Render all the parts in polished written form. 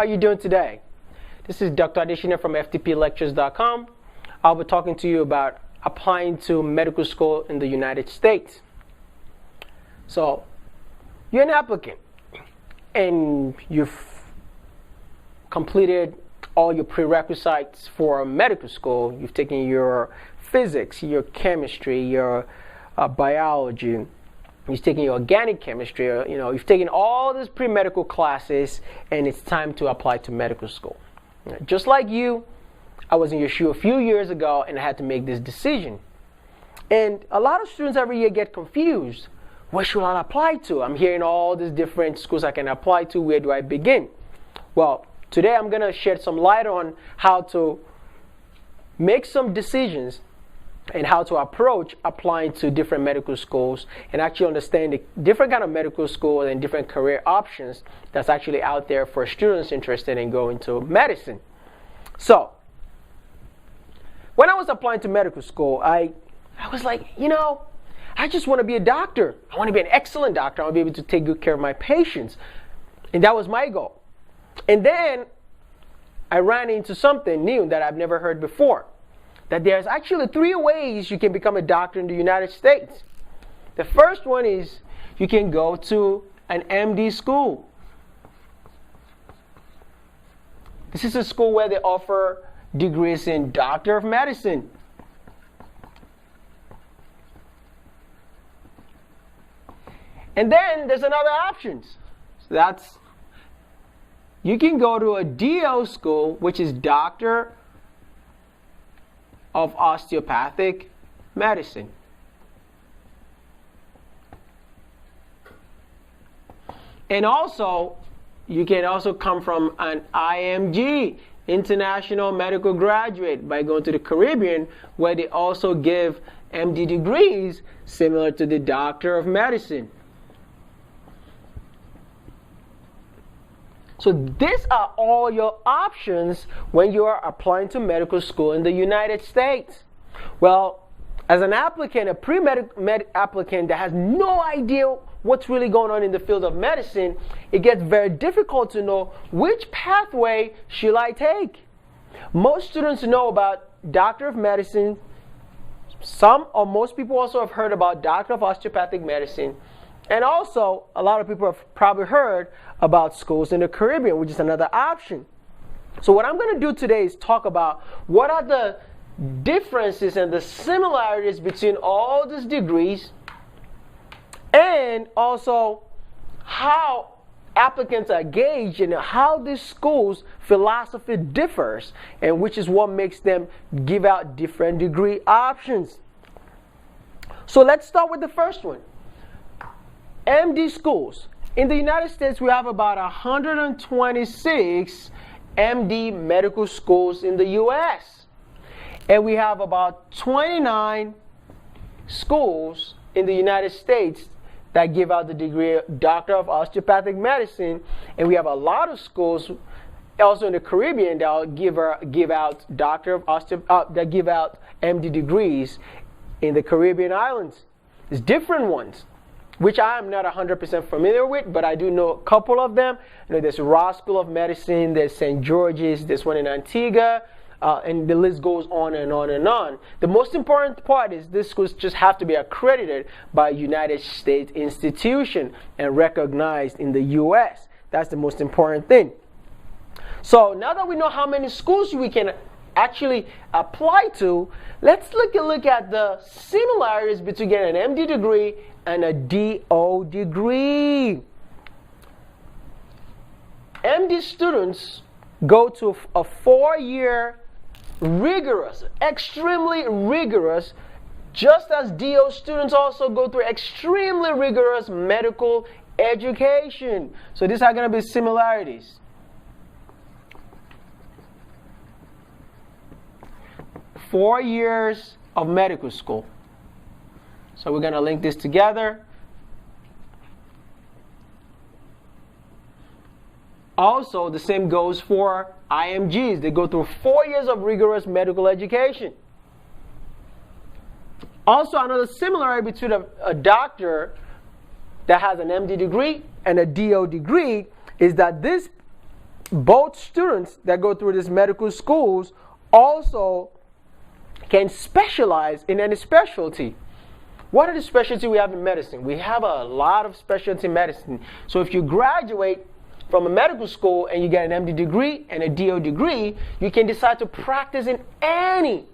you doing today? This is Dr. Adeshina from ftplectures.com. I'll be talking to you about applying to medical school in the United States. So, you're an applicant and you've completed all your prerequisites for medical school. You've taken your physics, your chemistry, your biology. You've taken your organic chemistry. You've taken all these pre-medical classes, and it's time to apply to medical school. Just like you, I was in your shoe a few years ago, and I had to make this decision. And a lot of students every year get confused. Where should I apply to? I'm hearing all these different schools I can apply to. Where do I begin? Well, today I'm going to shed some light on how to make some decisions and how to approach applying to different medical schools and actually understand the different kind of medical schools and different career options that's actually out there for students interested in going to medicine. So, when I was applying to medical school, I was like, I just want to be a doctor. I want to be an excellent doctor. I want to be able to take good care of my patients. And that was my goal. And then I ran into something new that I've never heard before. That there's actually 3 ways you can become a doctor in the United States. The first one is you can go to an MD school. This is a school where they offer degrees in Doctor of Medicine. And then there's another option. So you can go to a DO school, which is Doctor of Osteopathic Medicine. And also, you can also come from an IMG, International Medical Graduate, by going to the Caribbean, where they also give MD degrees similar to the Doctor of Medicine. So these are all your options when you are applying to medical school in the United States. Well, as an applicant, a pre-med applicant that has no idea what's really going on in the field of medicine, it gets very difficult to know which pathway should I take. Most students know about Doctor of Medicine. Some or most people also have heard about Doctor of Osteopathic Medicine. And also, a lot of people have probably heard about schools in the Caribbean, which is another option. So what I'm going to do today is talk about what are the differences and the similarities between all these degrees, and also how applicants are gauged and how these schools' philosophy differs, and which is what makes them give out different degree options. So let's start with the first one. MD schools. In the United States, we have about 126 MD medical schools in the US. And we have about 29 schools in the United States that give out the degree Doctor of Osteopathic Medicine. And we have a lot of schools also in the Caribbean that will give out that give out MD degrees in the Caribbean islands. There's different ones, which I am not 100% familiar with, but I do know a couple of them. There's Ross School of Medicine, there's St. George's, there's one in Antigua, and the list goes on and on and on. The most important part is these schools just have to be accredited by a United States institution and recognized in the U.S. That's the most important thing. So now that we know how many schools we can actually apply to, let's look at the similarities between getting an MD degree and a DO degree. MD students go to a 4-year rigorous, extremely rigorous, just as DO students also go through extremely rigorous medical education. So these are going to be similarities. Four years of medical school. So we're going to link this together. Also, the same goes for IMGs. They go through 4 years of rigorous medical education. Also, another similarity between a doctor that has an MD degree and a DO degree is that these both students that go through these medical schools also can specialize in any specialty. What are the specialties we have in medicine? We have a lot of specialty in medicine. So if you graduate from a medical school and you get an MD degree and a DO degree, you can decide to practice in any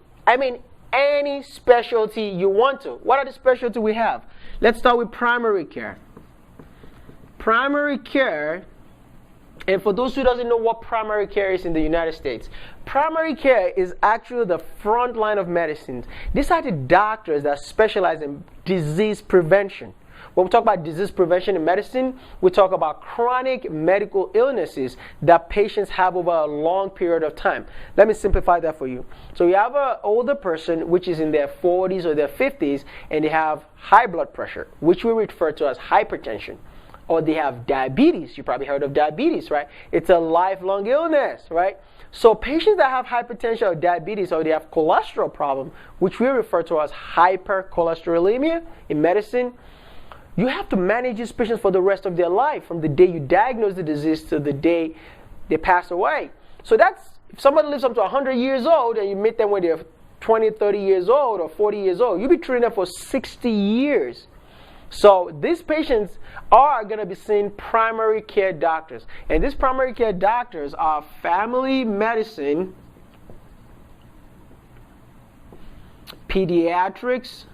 specialty you want to. What are the specialties we have? Let's start with primary care. Primary care, and for those who doesn't know what primary care is in the United States, primary care is actually the front line of medicine. These are the doctors that specialize in disease prevention. When we talk about disease prevention in medicine, we talk about chronic medical illnesses that patients have over a long period of time. Let me simplify that for you. So you have an older person which is in their 40s or their 50s and they have high blood pressure, which we refer to as hypertension. Or they have diabetes. You probably heard of diabetes, right? It's a lifelong illness, right? So patients that have hypertension or diabetes or they have cholesterol problem, which we refer to as hypercholesterolemia in medicine, you have to manage these patients for the rest of their life, from the day you diagnose the disease to the day they pass away. So that's, if somebody lives up to 100 years old and you meet them when they're 20, 30 years old or 40 years old, you'll be treating them for 60 years. So these patients are going to be seeing primary care doctors. And these primary care doctors are family medicine, pediatrics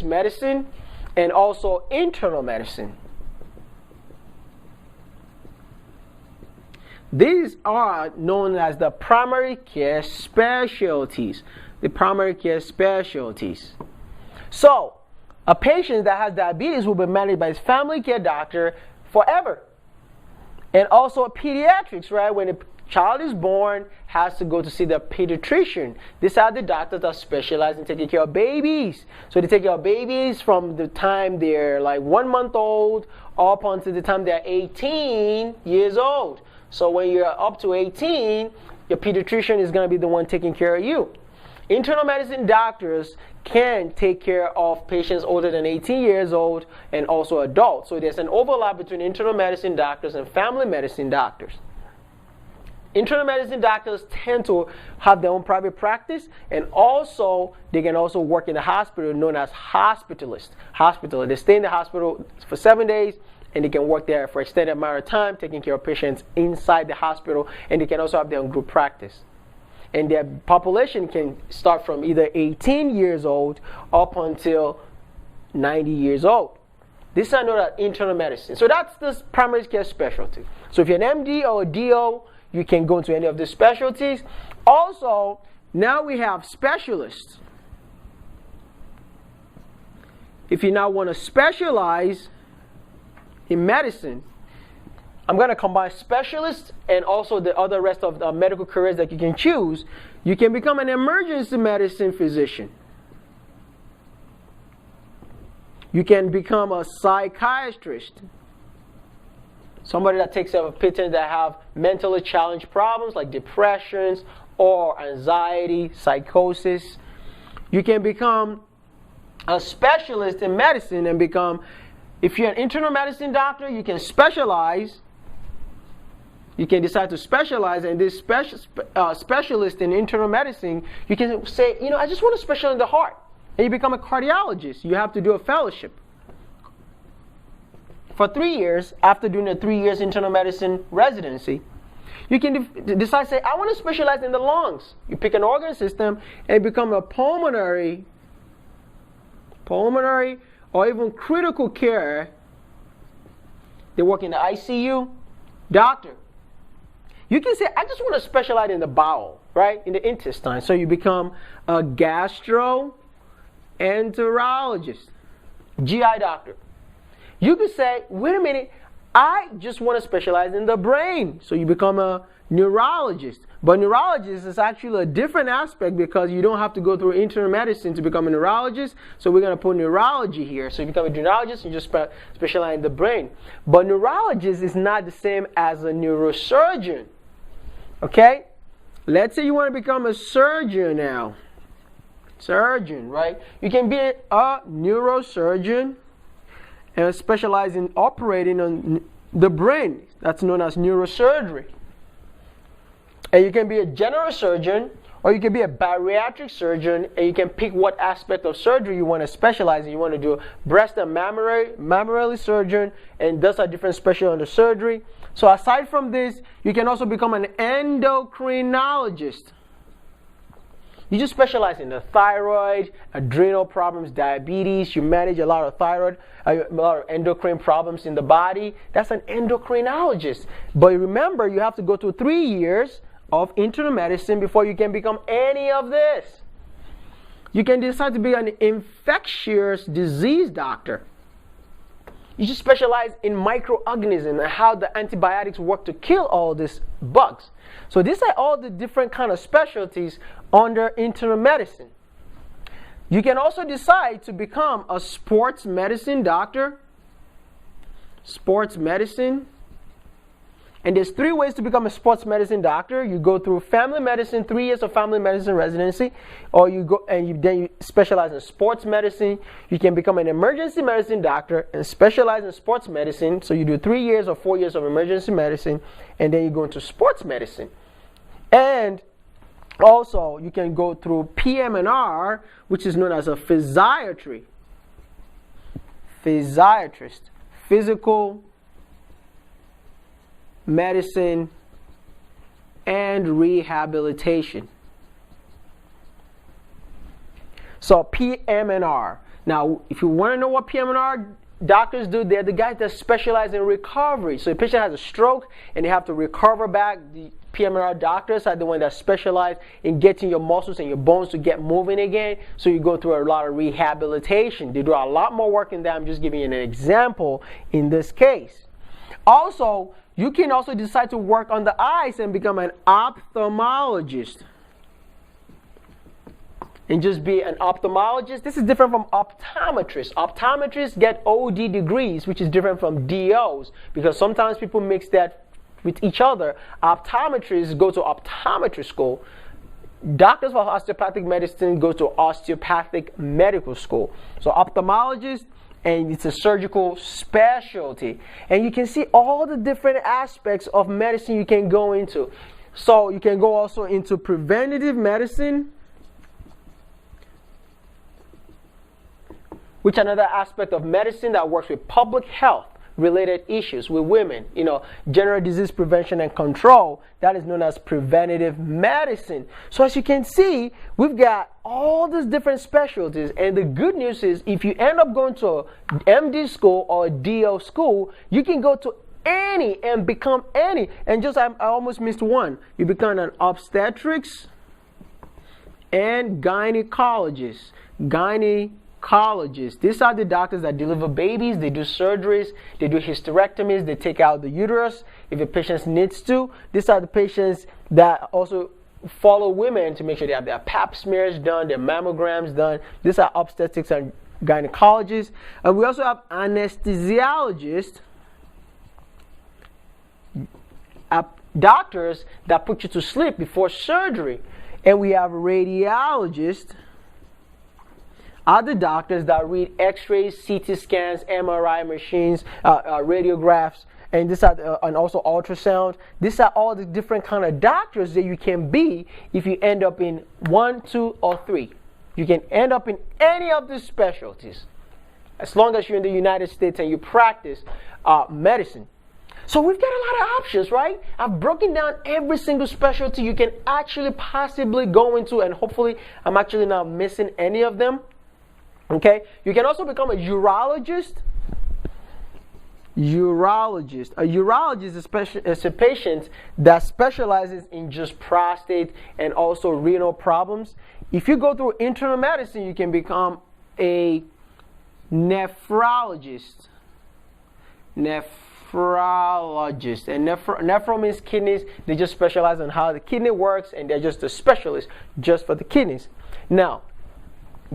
medicine, and also internal medicine. These are known as the primary care specialties. The primary care specialties. So, a patient that has diabetes will be managed by his family care doctor forever. And also pediatrics, right? When a child is born, has to go to see the pediatrician. These are the doctors that specialize in taking care of babies. So they take care of babies from the time they're like 1 month old up until the time they're 18 years old. So when you're up to 18, your pediatrician is going to be the one taking care of you. Internal medicine doctors can take care of patients older than 18 years old and also adults. So there's an overlap between internal medicine doctors and family medicine doctors. Internal medicine doctors tend to have their own private practice, and also they can also work in the hospital, known as hospitalists. They stay in the hospital for 7 days, and they can work there for an extended amount of time, taking care of patients inside the hospital, and they can also have their own group practice. And their population can start from either 18 years old up until 90 years old. This is known as internal medicine. So that's the primary care specialty. So if you're an MD or a DO, you can go into any of the specialties. Also, now we have specialists. If you now want to specialize in medicine, I'm going to combine specialists and also the other rest of the medical careers that you can choose. You can become an emergency medicine physician. You can become a psychiatrist. Somebody that takes care of patients that have mentally challenged problems like depressions or anxiety, psychosis. You can become a specialist in medicine and become, if you're an internal medicine doctor, you can specialize. You can decide to specialize, and this specialist in internal medicine, you can say, I just want to specialize in the heart. And you become a cardiologist. You have to do a fellowship for 3 years. After doing a 3 years internal medicine residency, you can decide, say, I want to specialize in the lungs. You pick an organ system and become a pulmonary or even critical care. They work in the ICU doctor. You can say, I just want to specialize in the bowel, right? In the intestine. So you become a gastroenterologist, GI doctor. You can say, wait a minute, I just want to specialize in the brain. So you become a neurologist. But neurologist is actually a different aspect because you don't have to go through internal medicine to become a neurologist. So we're going to put neurology here. So you become a neurologist and you just specialize in the brain. But neurologist is not the same as a neurosurgeon. Okay? Let's say you want to become a surgeon now. Surgeon, right? You can be a neurosurgeon and specialize in operating on the brain. That's known as neurosurgery. And you can be a general surgeon, or you can be a bariatric surgeon, and you can pick what aspect of surgery you want to specialize in. You want to do breast and mammary surgeon, and those are different specialties under surgery. So aside from this, you can also become an endocrinologist. You just specialize in the thyroid, adrenal problems, diabetes. You manage a lot of thyroid, a lot of endocrine problems in the body. That's an endocrinologist. But remember, you have to go through 3 years of internal medicine before you can become any of this. You can decide to be an infectious disease doctor. You just specialize in microorganisms and how the antibiotics work to kill all these bugs. So these are all the different kind of specialties under internal medicine. You can also decide to become a sports medicine doctor. Sports medicine. And there's 3 ways to become a sports medicine doctor. You go through family medicine, 3 years of family medicine residency, or you go and then you specialize in sports medicine. You can become an emergency medicine doctor and specialize in sports medicine. So you do 3 years or 4 years of emergency medicine, and then you go into sports medicine. And also, you can go through PM&R, which is known as a physiatrist, physical medicine and rehabilitation. So PM&R. Now, if you want to know what PM&R doctors do, they're the guys that specialize in recovery. So a patient has a stroke and they have to recover back. The PM&R doctors are the ones that specialize in getting your muscles and your bones to get moving again. So you go through a lot of rehabilitation. They do a lot more work in that. I'm just giving you an example in this case. Also, you can also decide to work on the eyes and become an ophthalmologist. And just be an ophthalmologist. This is different from optometrists. Optometrists get OD degrees, which is different from DOs, because sometimes people mix that with each other. Optometrists go to optometry school. Doctors for osteopathic medicine go to osteopathic medical school. So ophthalmologist, and it's a surgical specialty. And you can see all the different aspects of medicine you can go into. So you can go also into preventative medicine, which is another aspect of medicine that works with public health related issues with women, general disease prevention and control. That is known as preventative medicine. So as you can see, we've got all these different specialties, and the good news is if you end up going to an MD school or a DO school, you can go to any and become any. And just I almost missed one. You become an obstetrics and gynecologist. These are the doctors that deliver babies. They do surgeries, they do hysterectomies, they take out the uterus if a patient needs to. These are the patients that also follow women to make sure they have their pap smears done, their mammograms done. These are obstetrics and gynecologists. And we also have anesthesiologists, doctors that put you to sleep before surgery. And we have radiologists, are the doctors that read x-rays, CT scans, MRI machines, radiographs, and and also ultrasound. These are all the different kind of doctors that you can be if you end up in 1, 2, or 3. You can end up in any of these specialties as long as you're in the United States and you practice medicine. So we've got a lot of options, right? I've broken down every single specialty you can actually possibly go into, and hopefully I'm actually not missing any of them. Okay, you can also become a urologist. A urologist is a patient that specializes in just prostate and also renal problems. If you go through internal medicine, you can become a nephrologist. And nephro means kidneys. They just specialize on how the kidney works, and they're just a specialist just for the kidneys. Now,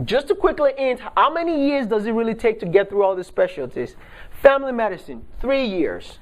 just to quickly hint, how many years does it really take to get through all the specialties? Family medicine, 3 years.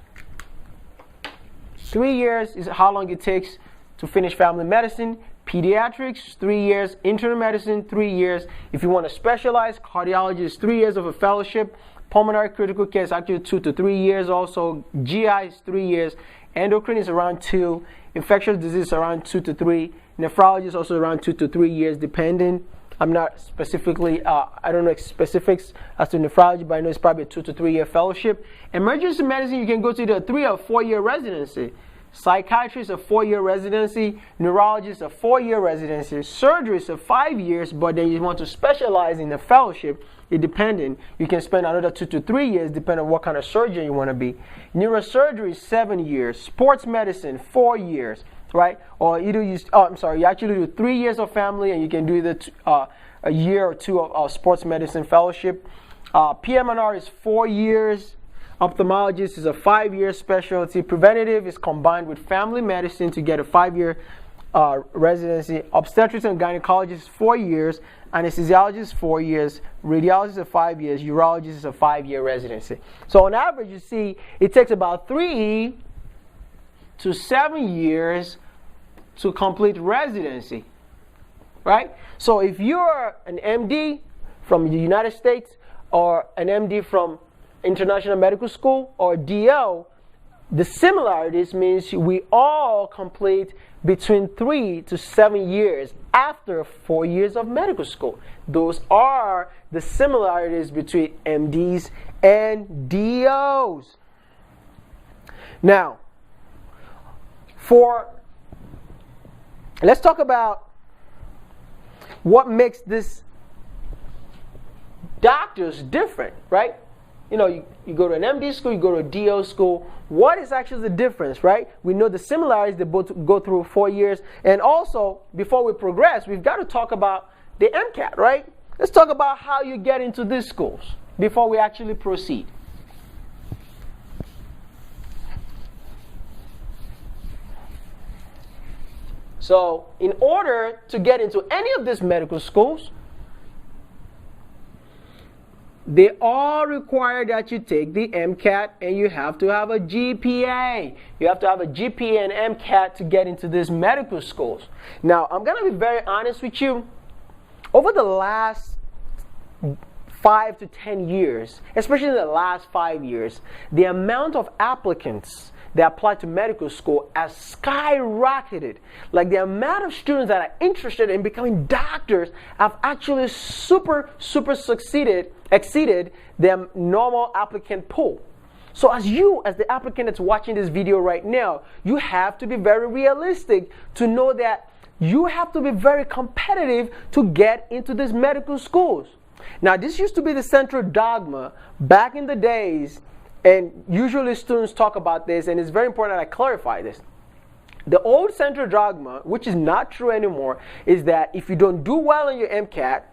3 years is how long it takes to finish family medicine. Pediatrics, 3 years. Internal medicine, 3 years. If you want to specialize, cardiology is 3 years of a fellowship. Pulmonary critical care is actually 2 to 3 years also. GI is 3 years. Endocrine is around 2. Infectious disease is around 2 to 3. Nephrology is also around 2 to 3 years, depending. I'm not specifically, I don't know specifics as to nephrology, but I know it's probably a 2 to 3 year fellowship. Emergency medicine, you can go to either a 3 or 4 year residency. Psychiatry is a 4 year residency. Neurology is a 4 year residency. Surgery is a 5 years, but then you want to specialize in a fellowship. It depending. You can spend another 2 to 3 years depending on what kind of surgeon you want to be. Neurosurgery is 7 years. Sports medicine, 4 years. Right? Or either you actually do 3 years of family, and you can do either a year or 2 of sports medicine fellowship. PM&R is 4 years. Ophthalmologist is a 5 year specialty. Preventative is combined with family medicine to get a 5 year residency. Obstetrics and gynecologist is 4 years. Anesthesiologist is 4 years. Radiologist is 5 years. Urologist is a 5 year residency. So on average, you see, it takes about 3 to 7 years to complete residency, right? So if you're an MD from the United States or an MD from International Medical School or DO, the similarities means we all complete between 3 to 7 years after 4 years of medical school. Those are the similarities between MDs and DOs. Now, let's talk about what makes this doctors different, right? You know, you go to an MD school, you go to a DO school. What is actually the difference, right? We know the similarities, they both go through 4 years. And also, before we progress, we've got to talk about the MCAT, right? Let's talk about how you get into these schools before we actually proceed. So, in order to get into any of these medical schools, they all require that you take the MCAT, and you have to have a GPA. You have to have a GPA and MCAT to get into these medical schools. Now, I'm going to be very honest with you. Over the last 5 to 10 years, especially in the last 5 years, the amount of applicants that apply to medical school has skyrocketed. Like, the amount of students that are interested in becoming doctors have actually super exceeded their normal applicant pool. So as the applicant that's watching this video right now, you have to be very realistic to know that you have to be very competitive to get into these medical schools. Now, this used to be the central dogma back in the days, and usually students talk about this, and it's very important that I clarify this. The old central dogma, which is not true anymore, is that if you don't do well on your MCAT,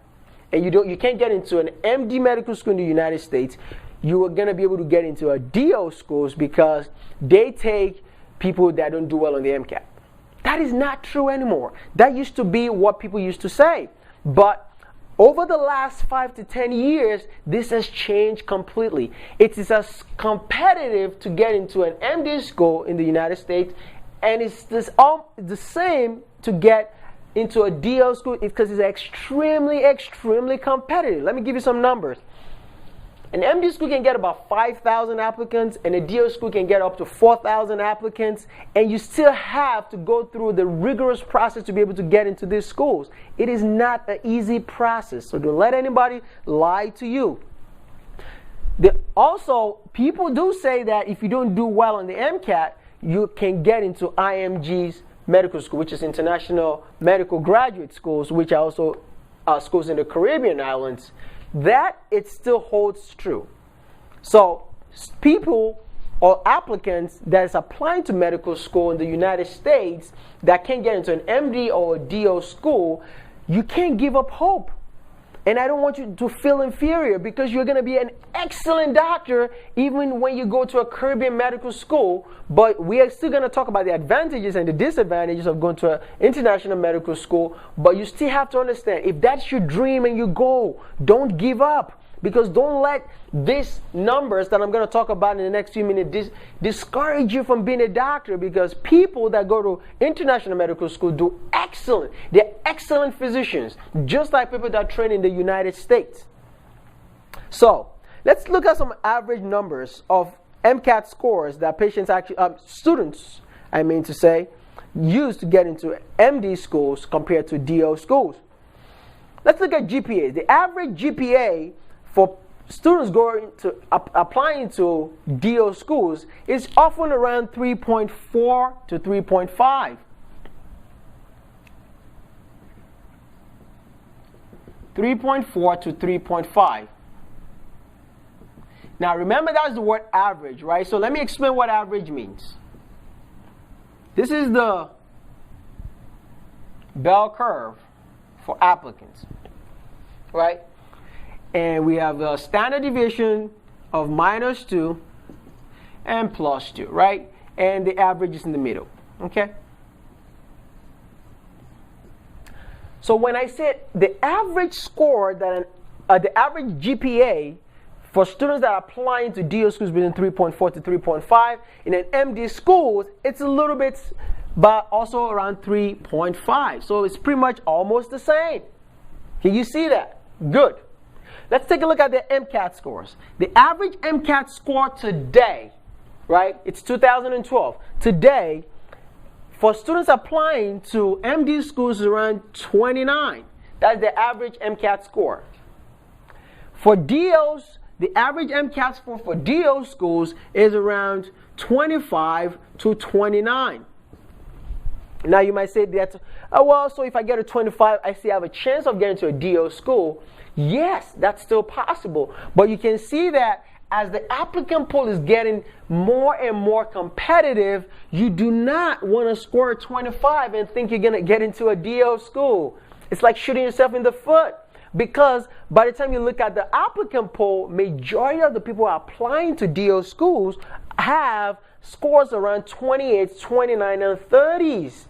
and you can't get into an MD medical school in the United States, you are going to be able to get into a DO schools because they take people that don't do well on the MCAT. That is not true anymore. That used to be what people used to say. But over the last 5 to 10 years, this has changed completely. It is as competitive to get into an MD school in the United States, and it's the same to get into a DO school because it's extremely competitive. Let me give you some numbers. An MD school can get about 5,000 applicants, and a DO school can get up to 4,000 applicants, and you still have to go through the rigorous process to be able to get into these schools. It is not an easy process, so don't let anybody lie to you. Also, people do say that if you don't do well on the MCAT, you can get into IMG's medical school, which is International Medical Graduate Schools, which are also schools in the Caribbean islands. That it still holds true. So people or applicants that is applying to medical school in the United States that can't get into an MD or a DO school, you can't give up hope. And I don't want you to feel inferior, because you're going to be an excellent doctor even when you go to a Caribbean medical school. But we are still going to talk about the advantages and the disadvantages of going to an international medical school. But you still have to understand, if that's your dream and your goal, don't give up. Because don't let these numbers that I'm going to talk about in the next few minutes discourage you from being a doctor, because people that go to international medical school do excellent. They're excellent physicians, just like people that train in the United States. So, let's look at some average numbers of MCAT scores that students, use to get into MD schools compared to DO schools. Let's look at GPAs. The average GPA for students going to applying to DO schools is often around 3.4 to 3.5. 3.4 to 3.5. Now remember, that's the word average, right? So let me explain what average means. This is the bell curve for applicants, right? And we have the standard deviation of -2 and +2, right? And the average is in the middle, okay? So when I said the average score that the average GPA for students that are applying to DO schools between 3.4 to 3.5, in an MD schools, it's a little bit, but also around 3.5. So it's pretty much almost the same. Can you see that? Good. Let's take a look at the MCAT scores. The average MCAT score today, right? It's 2012. Today, for students applying to MD schools, is around 29. That's the average MCAT score. For DOs, the average MCAT score for DO schools is around 25 to 29. Now you might say that, oh well, so if I get a 25, I still have a chance of getting to a DO school. Yes, that's still possible. But you can see that as the applicant pool is getting more and more competitive, you do not want to score a 25 and think you're going to get into a DO school. It's like shooting yourself in the foot. Because by the time you look at the applicant pool, majority of the people applying to DO schools have scores around 28, 29, and 30s.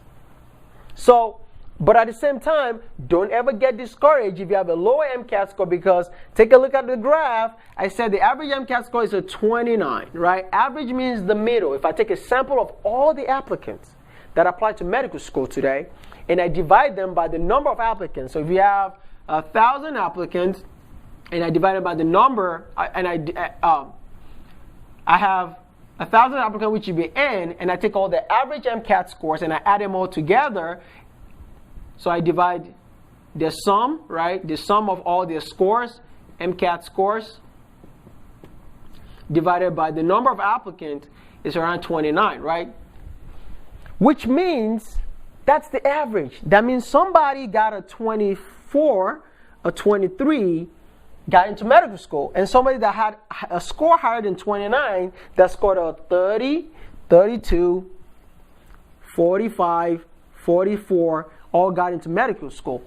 So, but at the same time, don't ever get discouraged if you have a lower MCAT score, because take a look at the graph. I said the average MCAT score is a 29, right? Average means the middle. If I take a sample of all the applicants that apply to medical school today, and I divide them by the number of applicants. So if you have 1,000 applicants, and I divide it by the number, and I have 1,000 applicants, which would be N, and I take all the average MCAT scores and I add them all together. So I divide the sum, right? The sum of all their scores, MCAT scores, divided by the number of applicants is around 29, right? Which means that's the average. That means somebody got a 24, a 23, got into medical school, and somebody that had a score higher than 29 that scored a 30, 32, 45, 44, all got into medical school.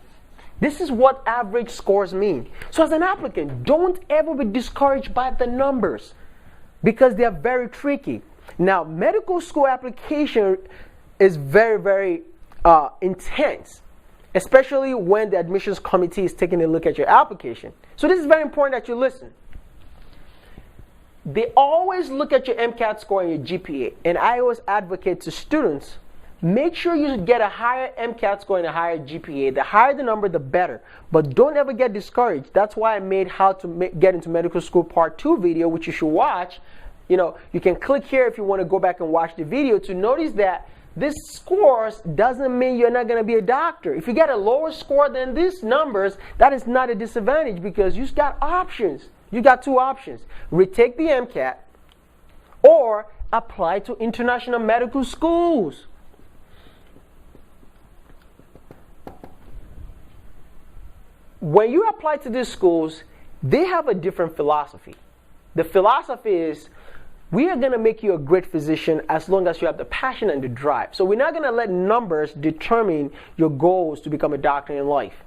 This is what average scores mean. So as an applicant, don't ever be discouraged by the numbers, because they're very tricky. Now, medical school application is very, very intense, especially when the admissions committee is taking a look at your application. So this is very important that you listen. They always look at your MCAT score and your GPA, and I always advocate to students, make sure you get a higher MCAT score and a higher GPA. The higher the number, the better. But don't ever get discouraged. That's why I made how to get into medical school part 2 video, which you should watch. You know, you can click here if you want to go back and watch the video to notice that this scores doesn't mean you're not going to be a doctor. If you get a lower score than these numbers, that is not a disadvantage, because you've got options. You got 2 options. Retake the MCAT or apply to international medical schools. When you apply to these schools, they have a different philosophy. The philosophy is, we are going to make you a great physician as long as you have the passion and the drive. So we're not going to let numbers determine your goals to become a doctor in life.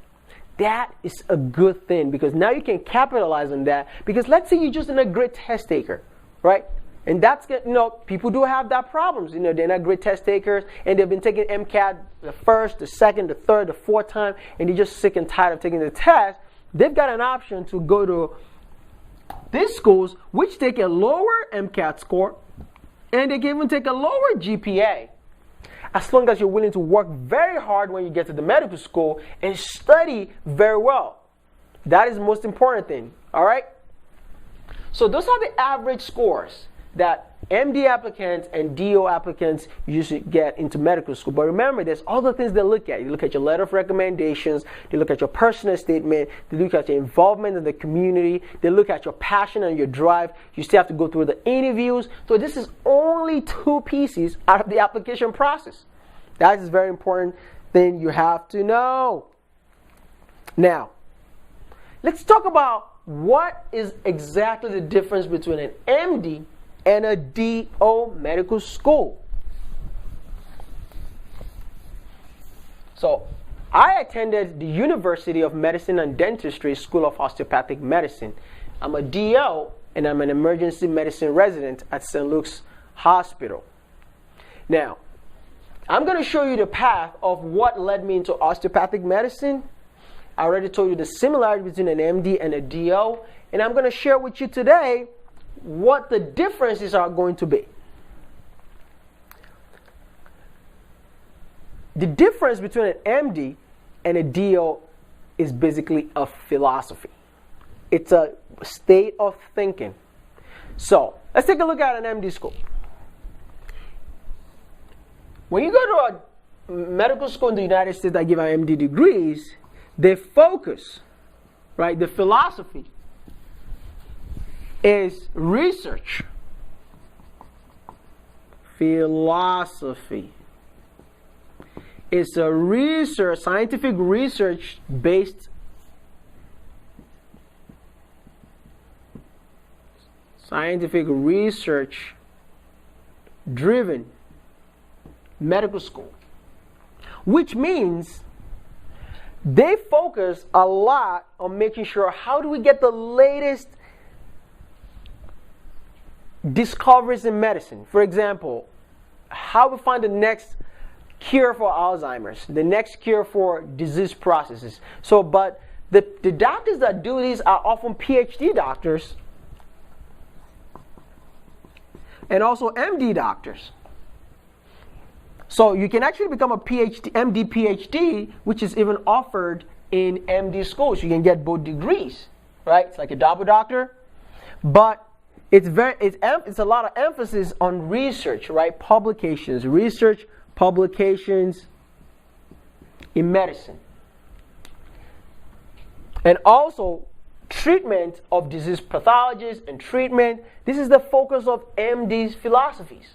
That is a good thing, because now you can capitalize on that. Because let's say you're just a great test taker, right? And that's, people do have that problems. They're not great test takers, and they've been taking MCAT the first, the second, the third, the fourth time, and they're just sick and tired of taking the test. They've got an option to go to these schools, which take a lower MCAT score, and they can even take a lower GPA. As long as you're willing to work very hard when you get to the medical school and study very well. That is the most important thing, all right? So those are the average scores that MD applicants and DO applicants usually get into medical school. But remember, there's other things they look at. You look at your letter of recommendations, they look at your personal statement, they look at your involvement in the community, they look at your passion and your drive. You still have to go through the interviews. So this is only 2 pieces out of the application process. That is a very important thing you have to know. Now, let's talk about what is exactly the difference between an MD and a DO medical school. So, I attended the University of Medicine and Dentistry School of Osteopathic Medicine. I'm a DO and I'm an emergency medicine resident at St. Luke's Hospital. Now, I'm going to show you the path of what led me into osteopathic medicine. I already told you the similarity between an MD and a DO, and I'm going to share with you today what the differences are going to be. The difference between an MD and a DO is basically a philosophy. It's a state of thinking. So, let's take a look at an MD school. When you go to a medical school in the United States that give out MD degrees, they focus, right? The philosophy is research. Philosophy. It's a research, scientific research based driven medical school, which means they focus a lot on making sure how do we get the latest discoveries in medicine. For example, how we find the next cure for Alzheimer's, the next cure for disease processes. So, but the doctors that do these are often PhD doctors and also MD doctors. So you can actually become a PhD, MD PhD, which is even offered in MD schools. You can get both degrees, right? It's like a double doctor, but it's a lot of emphasis on research, right? Publications, research, publications in medicine. And also treatment of disease pathologies and treatment. This is the focus of MD's philosophies.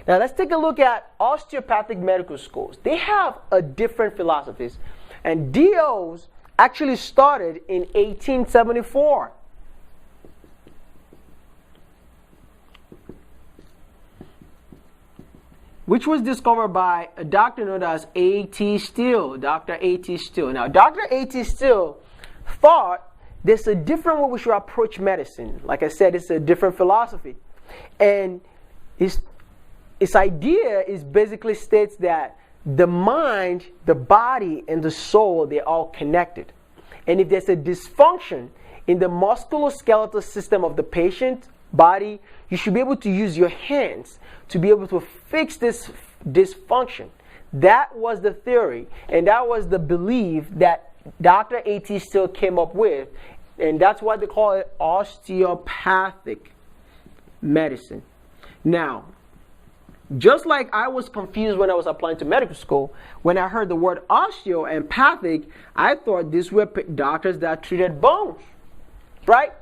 Now let's take a look at osteopathic medical schools. They have a different philosophies. And DOs actually started in 1874. Which was discovered by a doctor known as A.T. Still, Dr. A.T. Still. Now, Dr. A.T. Still thought there's a different way we should approach medicine. Like I said, it's a different philosophy. And his idea is basically states that the mind, the body, and the soul, they're all connected. And if there's a dysfunction in the musculoskeletal system of the patient body, you should be able to use your hands to be able to fix this dysfunction. That was the theory, and that was the belief that Dr. A.T. Still came up with, and that's why they call it osteopathic medicine. Now, just like I was confused when I was applying to medical school, when I heard the word osteo and pathic, I thought these were doctors that treated bones, right?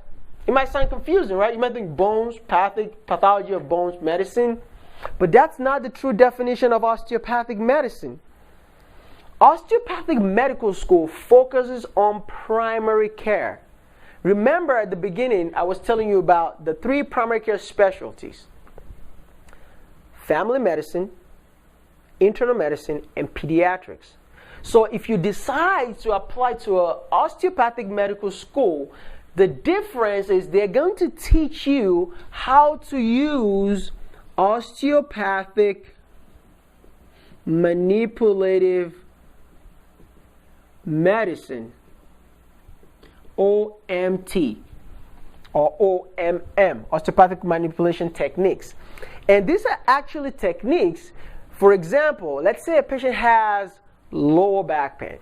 It might sound confusing, right? You might think bones, pathology of bones, medicine. But that's not the true definition of osteopathic medicine. Osteopathic medical school focuses on primary care. Remember at the beginning, I was telling you about the 3 primary care specialties: family medicine, internal medicine, and pediatrics. So if you decide to apply to an osteopathic medical school, the difference is they're going to teach you how to use osteopathic manipulative medicine, OMT or OMM, osteopathic manipulation techniques. And these are actually techniques. For example, let's say a patient has lower back pain.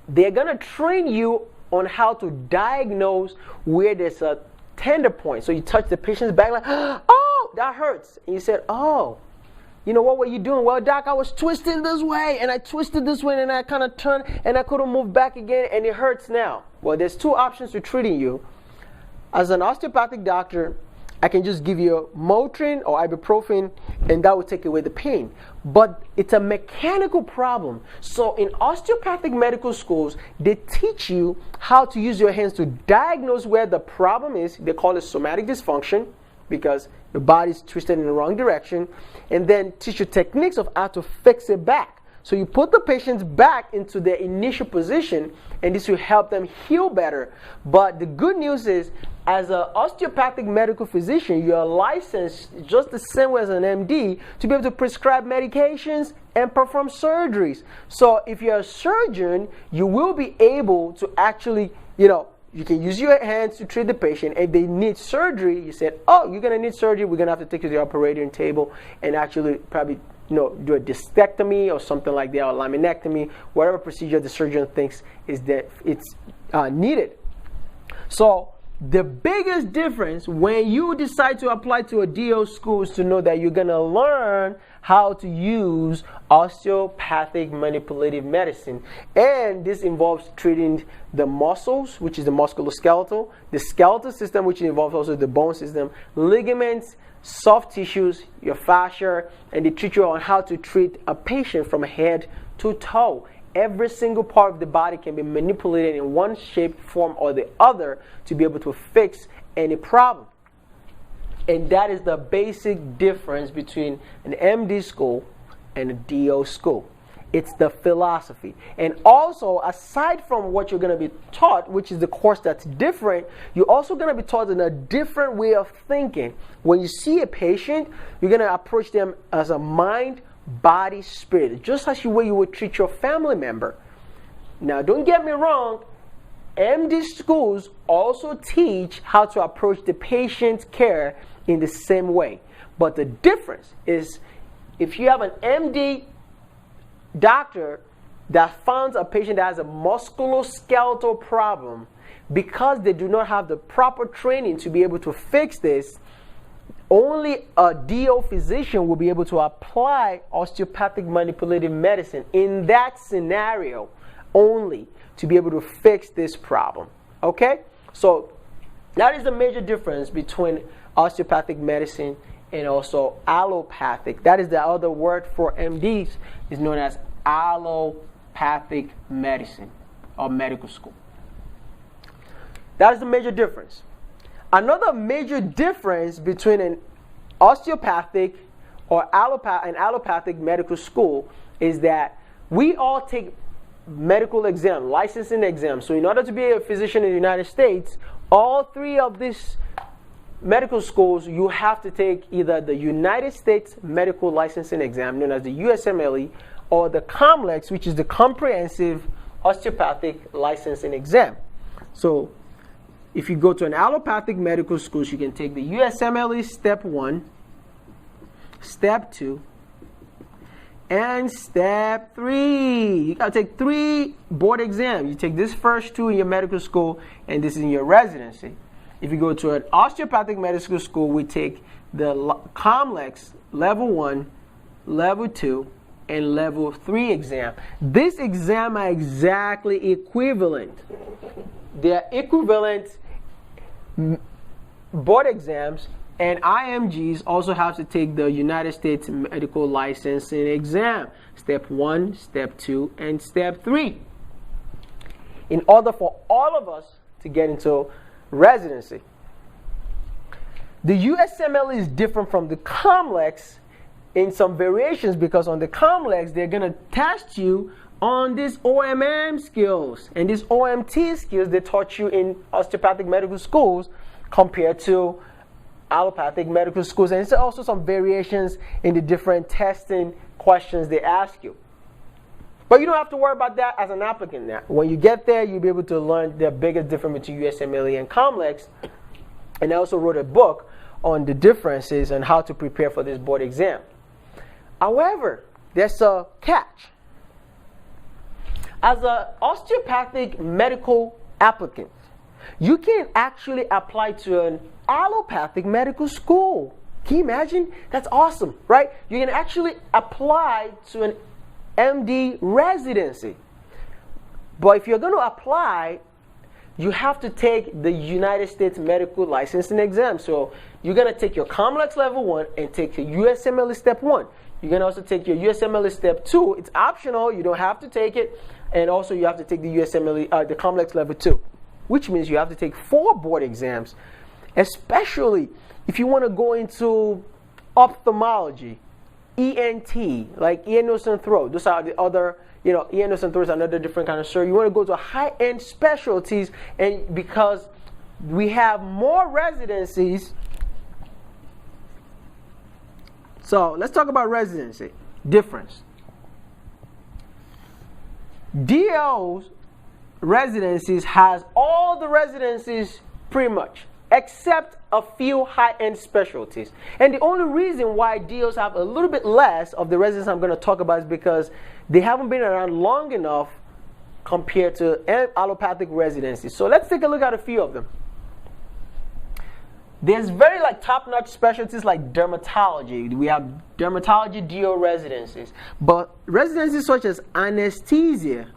They're going to train you on how to diagnose where there's a tender point. So you touch the patient's back like, oh, that hurts. And you said, oh, you know, what were you doing? Well, doc, I was twisting this way, and I twisted this way, and I kind of turned, and I couldn't move back again, and it hurts now. Well, there's two options to treating you. As an osteopathic doctor, I can just give you Motrin or ibuprofen, and that will take away the pain. But it's a mechanical problem. So in osteopathic medical schools, they teach you how to use your hands to diagnose where the problem is. They call it somatic dysfunction, because your body's twisted in the wrong direction, and then teach you techniques of how to fix it back. So you put the patients back into their initial position, and this will help them heal better. But the good news is, as an osteopathic medical physician, you are licensed just the same way as an MD to be able to prescribe medications and perform surgeries. So if you're a surgeon, you will be able to actually, you can use your hands to treat the patient. If they need surgery, you said, oh, you're going to need surgery. We're going to have to take you to the operating table and actually probably do a discectomy or something like that, or laminectomy, whatever procedure the surgeon thinks is that it's needed. So the biggest difference when you decide to apply to a DO school is to know that you're going to learn how to use osteopathic manipulative medicine. And this involves treating the muscles, which is the musculoskeletal, the skeletal system, which involves also the bone system, ligaments, soft tissues, your fascia, and they teach you on how to treat a patient from head to toe. Every single part of the body can be manipulated in one shape, form, or the other to be able to fix any problem. And that is the basic difference between an MD school and a DO school. It's the philosophy. And also, aside from what you're going to be taught, which is the course that's different, you're also going to be taught in a different way of thinking. When you see a patient, you're going to approach them as a mind, body, spirit, just as the way you would treat your family member. Now, don't get me wrong, MD schools also teach how to approach the patient's care in the same way. But the difference is, if you have an MD doctor that finds a patient that has a musculoskeletal problem, because they do not have the proper training to be able to fix this, only a DO physician will be able to apply osteopathic manipulative medicine in that scenario only to be able to fix this problem. Okay? So that is the major difference between osteopathic medicine and also allopathic. That is the other word for MDs, is known as allopathic medicine or medical school. That is the major difference. Another major difference between an osteopathic or allopathic medical school is that we all take medical exam, licensing exams. So in order to be a physician in the United States, all three of these medical schools, you have to take either the United States Medical Licensing Exam, known as the USMLE, or the COMLEX, which is the Comprehensive Osteopathic Licensing Exam. So if you go to an allopathic medical school, you can take the USMLE Step 1, Step 2, and Step 3. You got to take 3 board exams. You take this first 2 in your medical school, and this is in your residency. If you go to an osteopathic medical school, we take the COMLEX Level 1, Level 2, and Level 3 exam. This exam are exactly equivalent. They are equivalent board exams, and IMGs also have to take the United States Medical Licensing Exam, Step 1, Step 2, and Step 3, in order for all of us to get into residency. The USMLE is different from the COMLEX in some variations, because on the COMLEX, they're going to test you on these OMM skills. And these OMT skills they taught you in osteopathic medical schools compared to allopathic medical schools. And there's also some variations in the different testing questions they ask you. But you don't have to worry about that as an applicant now. When you get there, you'll be able to learn the biggest difference between USMLE and COMLEX. And I also wrote a book on the differences and how to prepare for this board exam. However, there's a catch. As an osteopathic medical applicant. You can actually apply to an allopathic medical school. Can you imagine? That's awesome, right? You can actually apply to an MD residency. But if you're going to apply, you have to take the United States Medical Licensing Exam. So you're going to take your COMLEX Level 1 and take your USMLE Step 1. You're going to also take your USMLE Step 2. It's optional. You don't have to take it. And also you have to take the USMLE, the COMLEX Level 2, which means you have to take 4 board exams, especially if you want to go into ophthalmology, ENT, like ear, nose, and throat. Those are the other, ear, nose, and throat is another different kind of surgery. You want to go to high-end specialties, and because we have more residencies. So let's talk about residency. Difference. DO's residencies has all the residencies pretty much, except a few high-end specialties. And the only reason why DOs have a little bit less of the residencies I'm going to talk about is because they haven't been around long enough compared to allopathic residencies. So let's take a look at a few of them. There's very top-notch specialties like dermatology. We have dermatology DO residencies. But residencies such as anesthesia,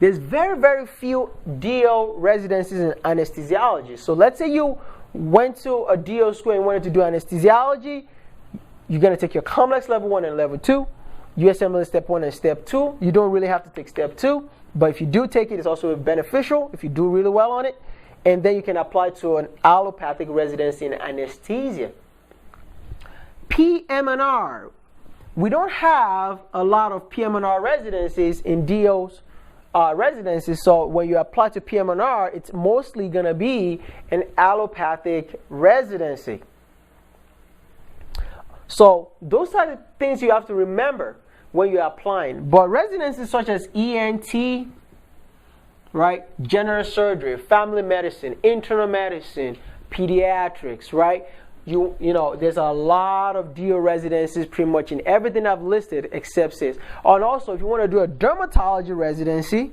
there's very, very few DO residencies in anesthesiology. So let's say you went to a DO school and wanted to do anesthesiology. You're going to take your COMLEX Level 1 and Level 2, USMLE Step 1 and Step 2. You don't really have to take Step 2, but if you do take it, it's also beneficial if you do really well on it. And then you can apply to an allopathic residency in anesthesia. PM&R. We don't have a lot of PM&R residencies in DO's residencies, so when you apply to PM&R, it's mostly going to be an allopathic residency. So those are the things you have to remember when you're applying. But residencies such as ENT, right, general surgery, family medicine, internal medicine, pediatrics, right? You know, there's a lot of DO residencies pretty much in everything I've listed except CIS. And also, if you want to do a dermatology residency,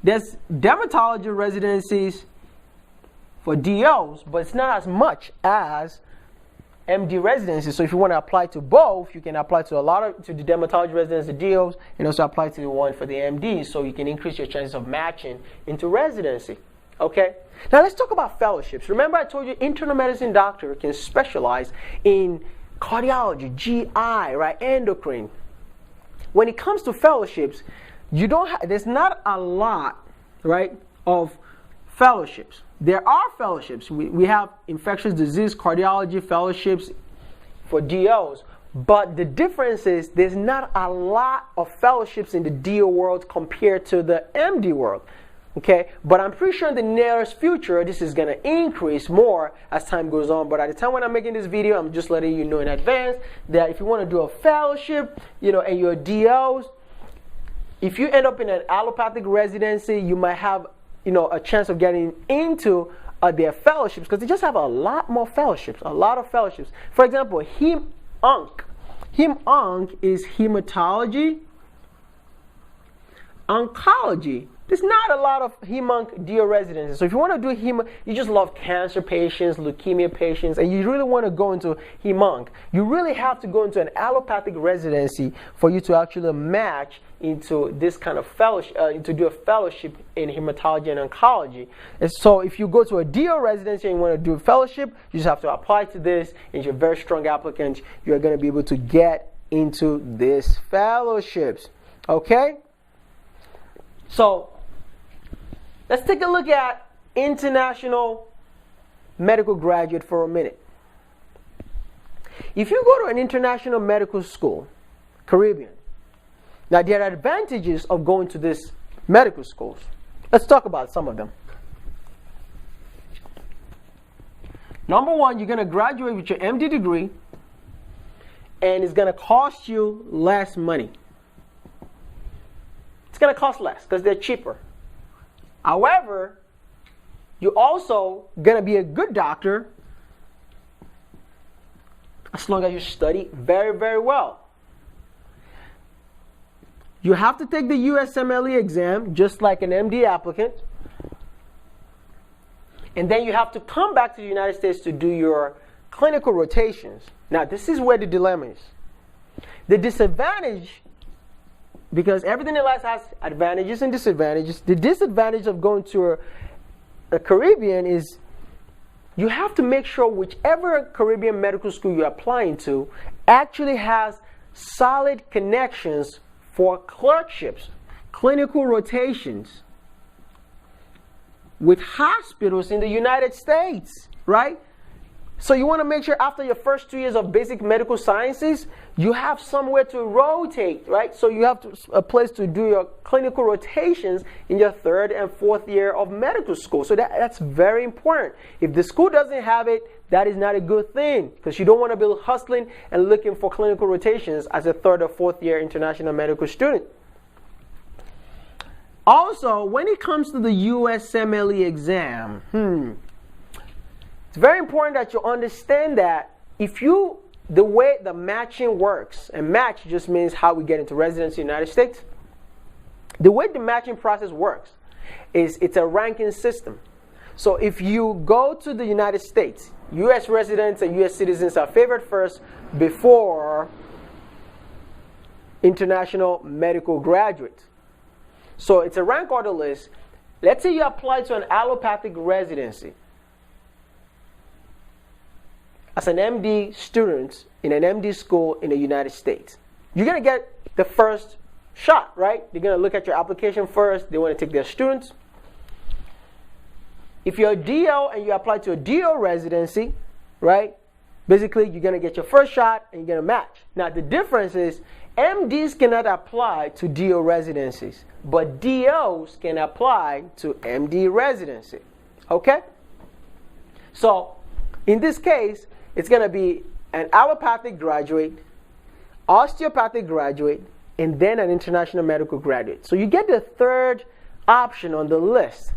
there's dermatology residencies for DOs, but it's not as much as MD residencies. So if you want to apply to both, you can apply to to the dermatology residency DOs and also apply to the one for the MD, so you can increase your chances of matching into residency. Okay? Now let's talk about fellowships. Remember I told you internal medicine doctor can specialize in cardiology, GI, right, endocrine. When it comes to fellowships, there's not a lot, right, of fellowships. There are fellowships. We have infectious disease cardiology fellowships for DOs, but the difference is there's not a lot of fellowships in the DO world compared to the MD world. Okay, but I'm pretty sure in the nearest future this is going to increase more as time goes on. But at the time when I'm making this video, I'm just letting you know in advance that if you want to do a fellowship, and your DOs, if you end up in an allopathic residency, you might have a chance of getting into their fellowships because they just have a lot more fellowships, a lot of fellowships. For example, Hem-Onc. Hem-Onc is hematology, oncology. There's not a lot of Hem-Onc DO residencies. So if you want to do you just love cancer patients, leukemia patients, and you really want to go into Hem-Onc, you really have to go into an allopathic residency for you to actually match into this kind of fellowship, to do a fellowship in hematology and oncology. And so if you go to a DO residency and you want to do a fellowship, you just have to apply to this, and if you're a very strong applicant, you're going to be able to get into these fellowships. Okay? So let's take a look at international medical graduate for a minute. If you go to an international medical school, Caribbean, now there are advantages of going to these medical schools. Let's talk about some of them. Number one, you're going to graduate with your MD degree, and it's going to cost you less money. It's going to cost less because they're cheaper. However, you're also going to be a good doctor as long as you study very, very well. You have to take the USMLE exam just like an MD applicant. And then you have to come back to the United States to do your clinical rotations. Now, this is where the dilemma is. The disadvantage, because everything in life has advantages and disadvantages, the disadvantage of going to a Caribbean is you have to make sure whichever Caribbean medical school you're applying to actually has solid connections for clerkships, clinical rotations with hospitals in the United States, right? So you want to make sure after your first 2 years of basic medical sciences, you have somewhere to rotate, right? So you have a place to do your clinical rotations in your 3rd and 4th year of medical school. So that's very important. If the school doesn't have it, that is not a good thing, because you don't want to be hustling and looking for clinical rotations as a 3rd or 4th year international medical student. Also, when it comes to the USMLE exam, it's very important that you understand that the way the matching works, and match just means how we get into residency in the United States. The way the matching process works is it's a ranking system. So if you go to the United States, U.S. residents and U.S. citizens are favored first before international medical graduates. So it's a rank order list. Let's say you apply to an allopathic residency as an MD student in an MD school in the United States. You're going to get the first shot, right? They're going to look at your application first. They want to take their students. If you're a DO and you apply to a DO residency, right? Basically, you're going to get your first shot and you're going to match. Now, the difference is MDs cannot apply to DO residencies, but DOs can apply to MD residency. Okay? So, in this case, it's going to be an allopathic graduate, osteopathic graduate, and then an international medical graduate. So you get the third option on the list.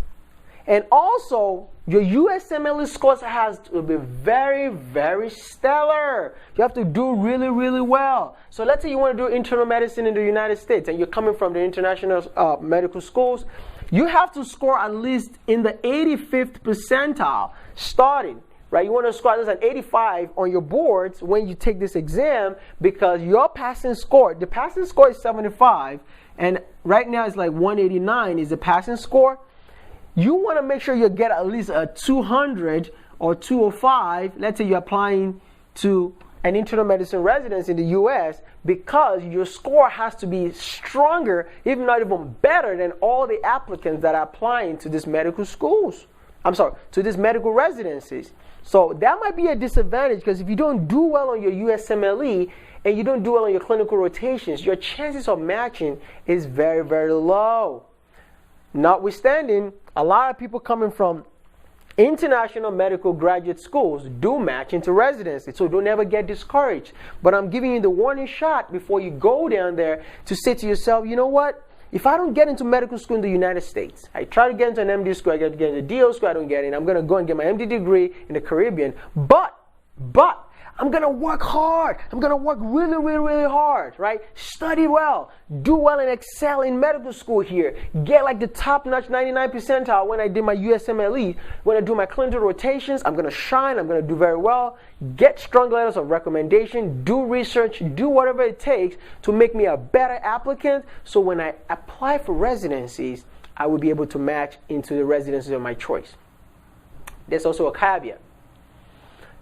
And also, your USMLE scores has to be very, very stellar. You have to do really, really well. So let's say you want to do internal medicine in the United States and you're coming from the international medical schools. You have to score at least in the 85th percentile starting. Right? You want to score at least an 85 on your boards when you take this exam, because your passing score, the passing score is 75, and right now it's like 189 is the passing score. You want to make sure you get at least a 200 or 205. Let's say you're applying to an internal medicine residence in the U.S., because your score has to be stronger, if not even better than all the applicants that are applying to these medical schools. To these medical residencies. So that might be a disadvantage, because if you don't do well on your USMLE and you don't do well on your clinical rotations, your chances of matching is very, very low. Notwithstanding, a lot of people coming from international medical graduate schools do match into residency, so don't ever get discouraged. But I'm giving you the warning shot before you go down there to say to yourself, you know what? If I don't get into medical school in the United States, I try to get into an MD school, I get into DO school, I don't get in. I'm going to go and get my MD degree in the Caribbean. But I'm going to work hard. I'm going to work really, really, really hard, right? Study well. Do well and excel in medical school here. Get like the top-notch 99 percentile when I did my USMLE. When I do my clinical rotations, I'm going to shine. I'm going to do very well. Get strong letters of recommendation. Do research. Do whatever it takes to make me a better applicant, so when I apply for residencies, I will be able to match into the residencies of my choice. There's also a caveat.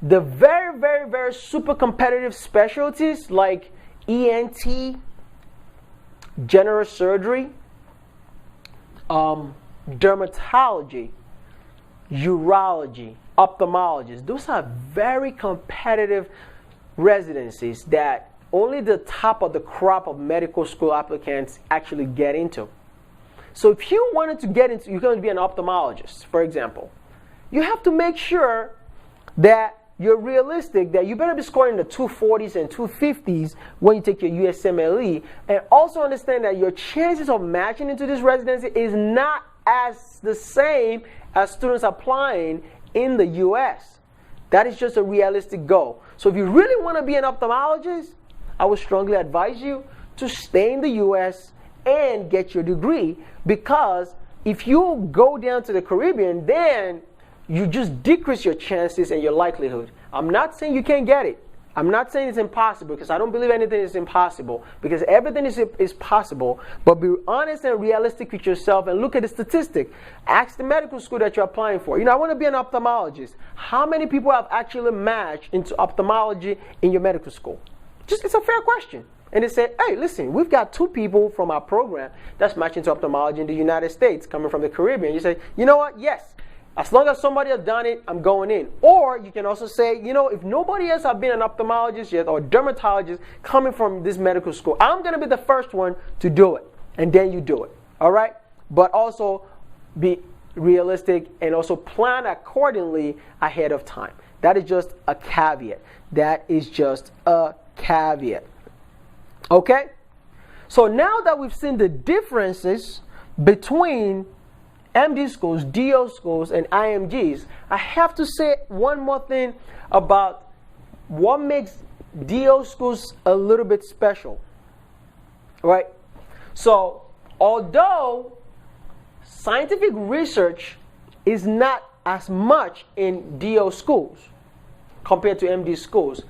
The very, very, very super competitive specialties like ENT, general surgery, dermatology, urology, ophthalmologists, those are very competitive residencies that only the top of the crop of medical school applicants actually get into. So if you wanted to get into, you're going to be an ophthalmologist, for example, you have to make sure that you're realistic, that you better be scoring the 240s and 250s when you take your USMLE, and also understand that your chances of matching into this residency is not as the same as students applying in the US. That is just a realistic goal. So if you really want to be an ophthalmologist, I would strongly advise you to stay in the US and get your degree, because if you go down to the Caribbean, then you just decrease your chances and your likelihood. I'm not saying you can't get it. I'm not saying it's impossible, because I don't believe anything is impossible, because everything is possible. But be honest and realistic with yourself and look at the statistic. Ask the medical school that you're applying for. I want to be an ophthalmologist. How many people have actually matched into ophthalmology in your medical school? It's a fair question. And they said, hey, listen, we've got 2 people from our program that's matching to ophthalmology in the United States coming from the Caribbean. You say, you know what? Yes. As long as somebody has done it, I'm going in. Or you can also say, if nobody else has been an ophthalmologist yet or dermatologist coming from this medical school, I'm going to be the first one to do it. And then you do it. All right? But also be realistic and also plan accordingly ahead of time. That is just a caveat. That is just a caveat. Okay? So now that we've seen the differences between MD schools, DO schools, and IMGs, I have to say one more thing about what makes DO schools a little bit special. Right? So, although scientific research is not as much in DO schools compared to MD schools,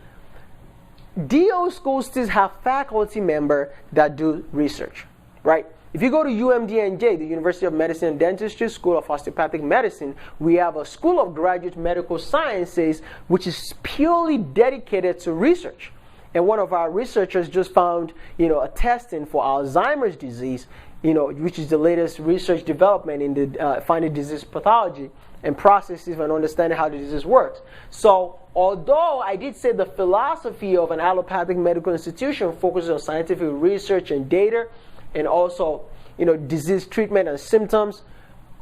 DO schools still have faculty members that do research. Right? If you go to UMDNJ, the University of Medicine and Dentistry School of Osteopathic Medicine, we have a School of Graduate Medical Sciences which is purely dedicated to research. And one of our researchers just found, a testing for Alzheimer's disease, which is the latest research development in the finding disease pathology and processes and understanding how the disease works. So, although I did say the philosophy of an allopathic medical institution focuses on scientific research and data, and also, disease treatment and symptoms,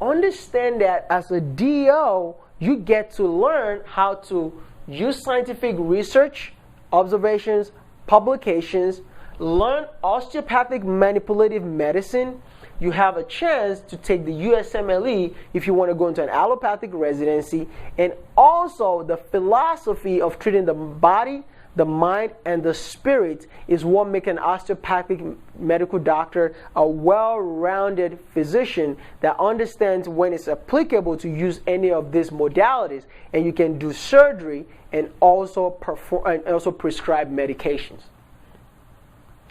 understand that as a DO, you get to learn how to use scientific research, observations, publications, learn osteopathic manipulative medicine. You have a chance to take the USMLE if you want to go into an allopathic residency, and also the philosophy of treating the body, the mind, and the spirit is what makes an osteopathic medical doctor a well-rounded physician that understands when it's applicable to use any of these modalities, and you can do surgery and also prescribe medications.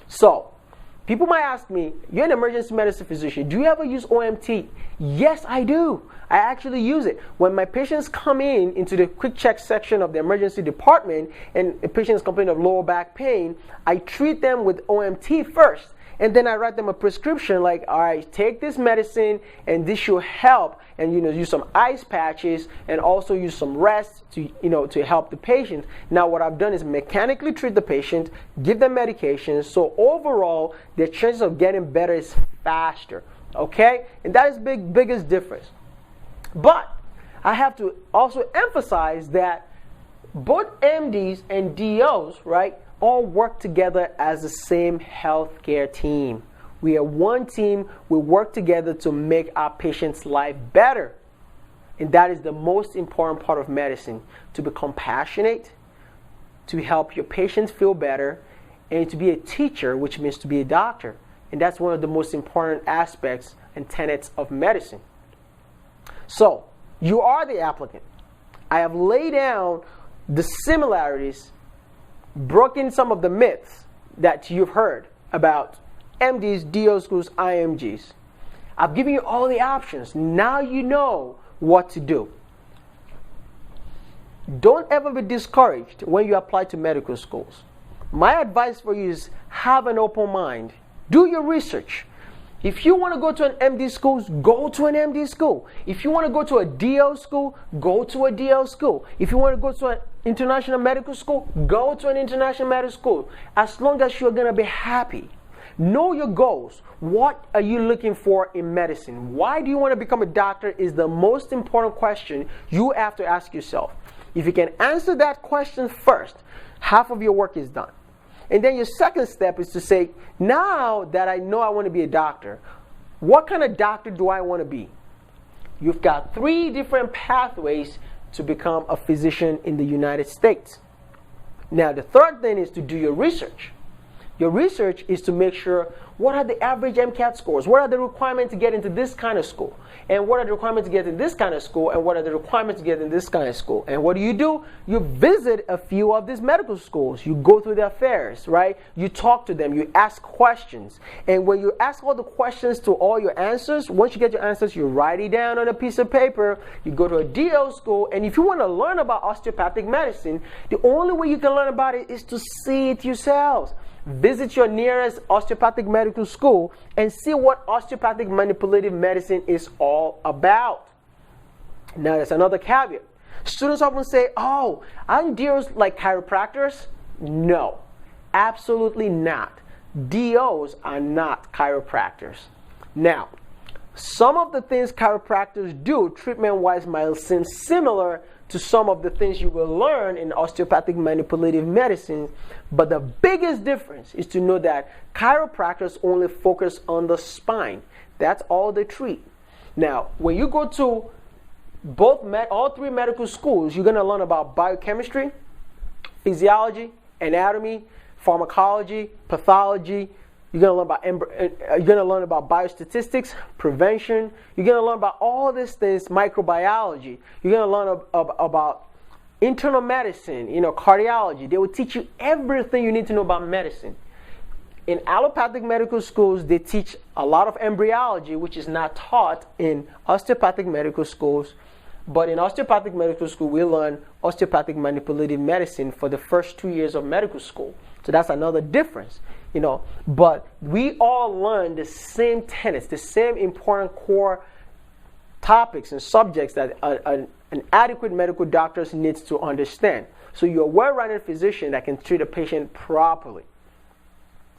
So, people might ask me, you're an emergency medicine physician, do you ever use OMT? Yes, I do. I actually use it. When my patients come into the quick check section of the emergency department and a patient is complaining of lower back pain, I treat them with OMT first. And then I write them a prescription like, all right, take this medicine and this should help. And use some ice patches and also use some rest to help the patient. Now what I've done is mechanically treat the patient, give them medications, so overall their chances of getting better is faster. Okay? And that is biggest difference. But I have to also emphasize that both MDs and DOs, right, all work together as the same healthcare team. We are one team. We work together to make our patients' life better. And that is the most important part of medicine, to be compassionate, to help your patients feel better, and to be a teacher, which means to be a doctor. And that's one of the most important aspects and tenets of medicine. So, you are the applicant. I have laid down the similarities, broken some of the myths that you've heard about MDs, DO schools, IMGs. I've given you all the options. Now you know what to do. Don't ever be discouraged when you apply to medical schools. My advice for you is have an open mind. Do your research. If you want to go to an MD school, go to an MD school. If you want to go to a DO school, go to a DO school. If you want to go to an international medical school, go to an international medical school. As long as you're going to be happy. Know your goals. What are you looking for in medicine? Why do you want to become a doctor is the most important question you have to ask yourself. If you can answer that question first, half of your work is done. And then your second step is to say, now that I know I want to be a doctor, what kind of doctor do I want to be? You've got 3 different pathways to become a physician in the United States. Now, the third thing is to do your research. Your research is to make sure what are the average MCAT scores, what are the requirements to get into this kind of school, and what are the requirements to get in this kind of school, and what are the requirements to get in this kind of school. And what do? You visit a few of these medical schools. You go through their affairs, right? You talk to them. You ask questions. And when you ask all the questions to all your answers, once you get your answers, you write it down on a piece of paper. You go to a DO school, and if you want to learn about osteopathic medicine, the only way you can learn about it is to see it yourselves. Visit your nearest osteopathic medical school and see what osteopathic manipulative medicine is all about. Now, there's another caveat. Students often say, oh, aren't DOs like chiropractors? No, absolutely not. DOs are not chiropractors. Now, some of the things chiropractors do treatment-wise might seem similar to some of the things you will learn in osteopathic manipulative medicine, but the biggest difference is to know that chiropractors only focus on the spine. That's all they treat. Now, when you go to all three medical schools, you're going to learn about biochemistry, physiology, anatomy, pharmacology, pathology. You're going to learn about biostatistics, prevention. You're going to learn about all these things, microbiology. You're going to learn about internal medicine, cardiology. They will teach you everything you need to know about medicine. In allopathic medical schools, they teach a lot of embryology, which is not taught in osteopathic medical schools. But in osteopathic medical school, we learn osteopathic manipulative medicine for the first 2 years of medical school. So that's another difference. But we all learn the same tenets, the same important core topics and subjects that an adequate medical doctor needs to understand. So you're a well-rounded physician that can treat a patient properly.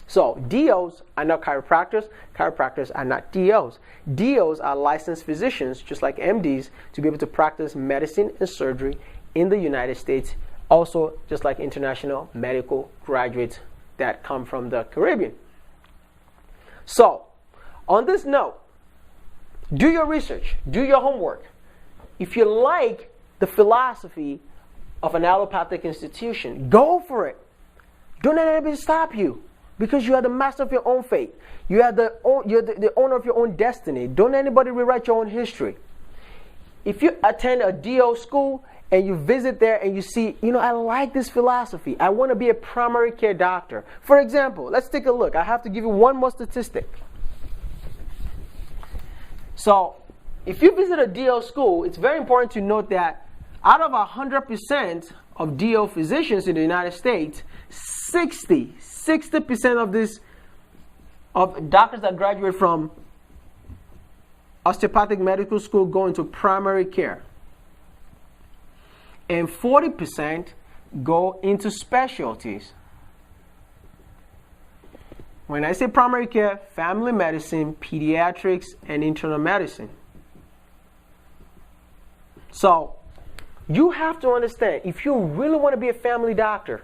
So DOs are not chiropractors. Chiropractors are not DOs. DOs are licensed physicians, just like MDs, to be able to practice medicine and surgery in the United States. Also, just like international medical graduates that come from the Caribbean. So, on this note, do your research, do your homework. If you like the philosophy of an allopathic institution, go for it. Don't let anybody stop you, because you are the master of your own fate. You're the owner of your own destiny. Don't let anybody rewrite your own history. If you attend a DO school and you visit there and you see, I like this philosophy. I want to be a primary care doctor. For example, let's take a look. I have to give you one more statistic. So, if you visit a DO school, it's very important to note that out of 100% of DO physicians in the United States, 60% of doctors that graduate from osteopathic medical school go into primary care. And 40% go into specialties. When I say primary care, family medicine, pediatrics, and internal medicine. So, you have to understand, if you really want to be a family doctor,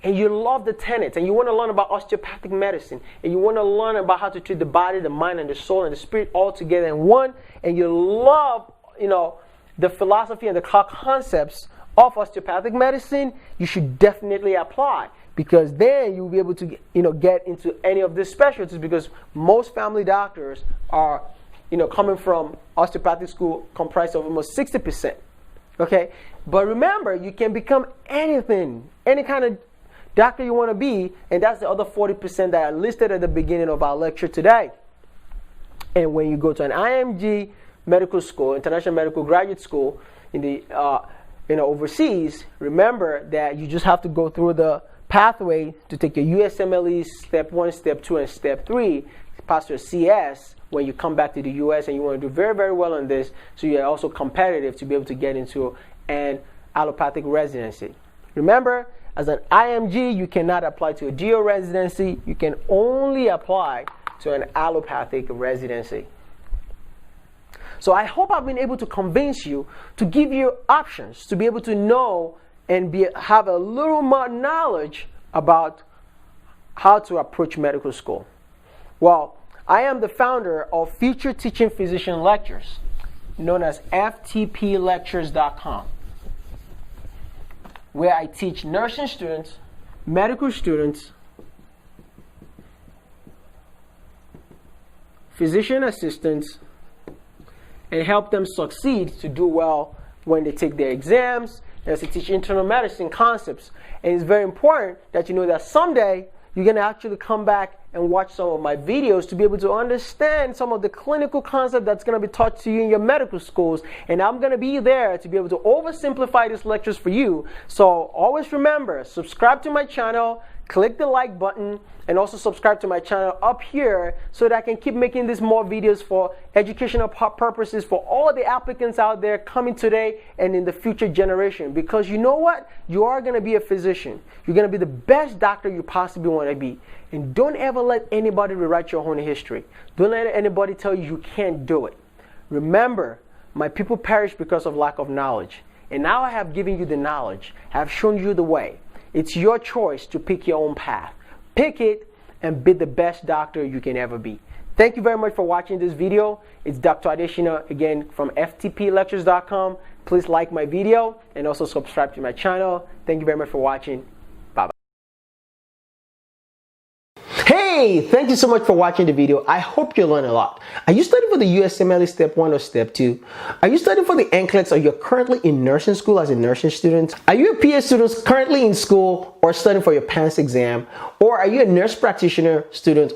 and you love the tenets, and you want to learn about osteopathic medicine, and you want to learn about how to treat the body, the mind, and the soul, and the spirit all together in one, and you love, the philosophy and the concepts of osteopathic medicine, you should definitely apply, because then you'll be able to get into any of these specialties, because most family doctors are coming from osteopathic school, comprised of almost 60%. Okay, but remember, you can become anything, any kind of doctor you want to be, and that's the other 40% that I listed at the beginning of our lecture today. And when you go to an IMG medical school, International Medical Graduate School, in the overseas, remember that you just have to go through the pathway to take your USMLE Step 1, Step 2, and Step 3, pass your CS when you come back to the US, and you want to do very, very well on this, so you're also competitive to be able to get into an allopathic residency. Remember, as an IMG, you cannot apply to a DO residency. You can only apply to an allopathic residency. So I hope I've been able to convince you, to give you options, to be able to know and have a little more knowledge about how to approach medical school. Well, I am the founder of Future Teaching Physician Lectures, known as ftplectures.com, where I teach nursing students, medical students, physician assistants and help them succeed to do well when they take their exams, and to teach internal medicine concepts. And it's very important that you know that someday you're going to actually come back and watch some of my videos to be able to understand some of the clinical concept that's going to be taught to you in your medical schools. And I'm going to be there to be able to oversimplify these lectures for you. So always remember, subscribe to my channel, click the like button, and also subscribe to my channel up here so that I can keep making these more videos for educational purposes for all the applicants out there coming today and in the future generation. Because you know what? You are going to be a physician. You're going to be the best doctor you possibly want to be. And don't ever let anybody rewrite your own history. Don't let anybody tell you you can't do it. Remember, my people perish because of lack of knowledge. And now I have given you the knowledge. I have shown you the way. It's your choice to pick your own path. Pick it and be the best doctor you can ever be. Thank you very much for watching this video. It's Dr. Adeshina again from ftplectures.com. Please like my video and also subscribe to my channel. Thank you very much for watching. Bye-bye. Hey, thank you so much for watching the video. I hope you learned a lot. Are you studying for the USMLE Step 1 or Step 2? Are you studying for the NCLEX or you're currently in nursing school as a nursing student? Are you a PA student currently in school or studying for your PANCE exam? Or are you a nurse practitioner student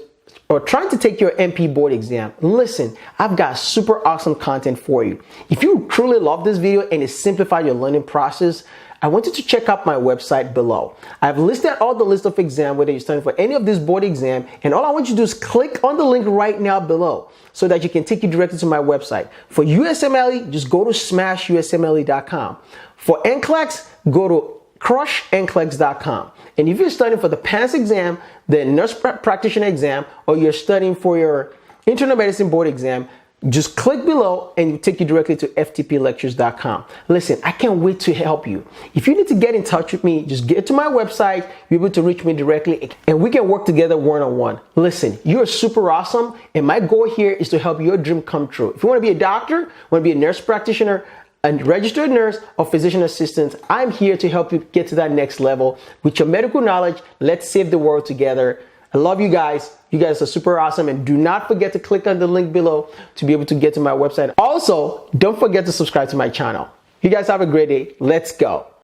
or trying to take your NP board exam? Listen, I've got super awesome content for you. If you truly love this video and it simplified your learning process, I want you to check out my website below. I've listed all the list of exams, whether you're studying for any of this board exam, and all I want you to do is click on the link right now below so that you can take you directly to my website. For USMLE, just go to smashusmle.com. For NCLEX, go to crushnclex.com. And if you're studying for the PANCE exam, the nurse practitioner exam, or you're studying for your internal medicine board exam, just click below and it'll take you directly to ftplectures.com. Listen, I can't wait to help you. If you need to get in touch with me, just get to my website, be able to reach me directly, and we can work together one-on-one. Listen, you're super awesome, and my goal here is to help your dream come true. If you want to be a doctor, want to be a nurse practitioner, a registered nurse, or physician assistant, I'm here to help you get to that next level. With your medical knowledge, let's save the world together. I love you guys. You guys are super awesome. And do not forget to click on the link below to be able to get to my website. Also, don't forget to subscribe to my channel. You guys have a great day. Let's go.